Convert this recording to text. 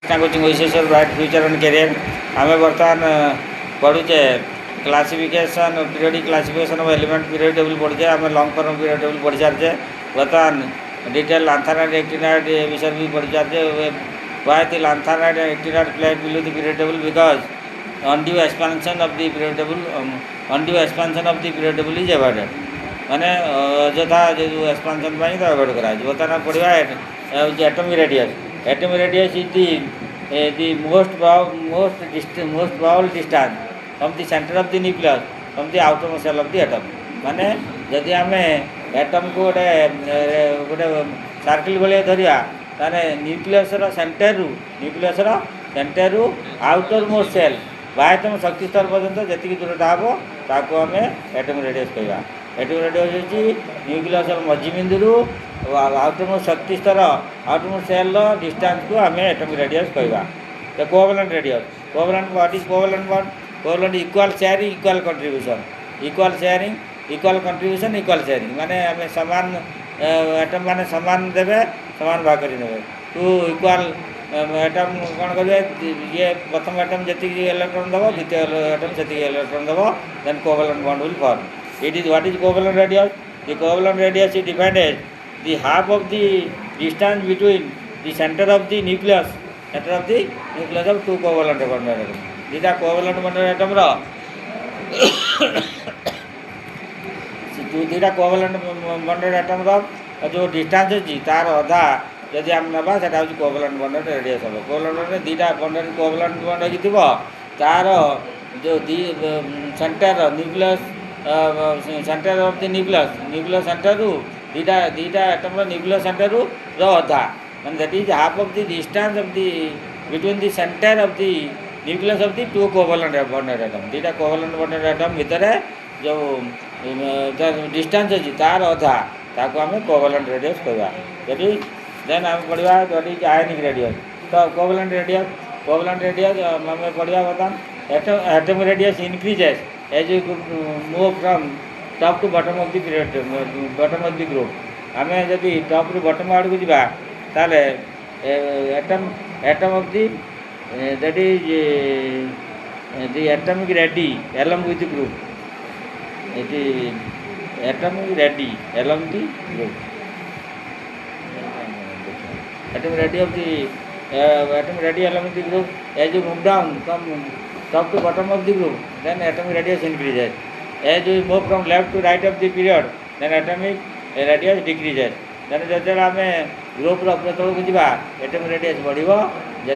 coaching विशेषर bright future and career आम बर्तमान पढ़ुचे classification periodic classification of element period table पढ़ुचे आम लॉन्ग फॉर्म पीरियड टेबल पढ़ी सारे बर्तमान डिटेल लांथानाइट एक्टिनाइट विषय भी पढ़ी सारे why the lanthanide and actinide played below the period table because undue expansion of the period table is avoided माने अଯଥା जो एक्सपेंशन पाई तो अवॉइड करा बर्तमान पढ़ा atomic radius is the most probable distance from the center of the nucleus from the outermost shell of the atom माने जदि आम atom को गोटे सर्किल भाई धरिया ताने न्यूक्लियसर सेंटर रु आउटर मोस्ट सेल बाह्यतम शक्ति स्तर पर्यंत जी दूरता हम ताको आम एटॉमिक रेडियस कहवा एटॉमिक रेडियस होची न्यूक्लियसर मझिबिंदु आउटर मोस्ट शक्ति स्तर आउटर मोस्ट सेल डिस्टेंस को आम एटॉमिक रेडियस कहवा the covalent radius what is covalent equal sharing equal contribution equal contribution equal sharing माने आम समान एटम माने समान देवे समान भाग कर टू इक्वाल एटम कौन करेंगे ये प्रथम एटम जी इलेक्ट्रॉन दब द्वितीय एटम से इलेक्ट्रॉन दब then covalent bond will form it is what is covalent radius the covalent radius is defined as the half of the distance between the centre of the nucleus of two covalent bond atom दीटा covalent bond atom रो दुईटा covalent bonded atom जो distance अच्छी तार अधा जदि आम ना से कोवेलेंट बॉन्डेड रेडियस हम कोवेलेंट बॉन्ड दीटा बॉन्डेड कोवेलेंट बॉन्ड होती तार जो centre nucleus centre of the nucleus centre रु दीटा एटम न्यूक्लियस सेंटर रु अधा मैंने that is half of the distance of the between the centre of the nucleus of the two covalent bonded atom दीटा covalent bonded atom भितर जो distance अच्छी तार अधा ताको आम कोवेलेंट रेडियस कहवा यदि देन आम पढ़ा व्हाट इज आयनिक रेडियस तो कोवेलेंट रेडियस आम पढ़ा बर्तमान atomic radius increases as you move from top to bottom of the period bottom of the group आम जदि टॉप टू बॉटम आड़ को जावा ताले atom of the that is the atomic radii along with the group it is atomic ready along the group atomic ready of the atomic ready along the group as you move down from top to bottom of the group then atomic radius increases as you move from left to right of the period then atomic radius decreases then जब आम group तौक जा atomic radius बढ़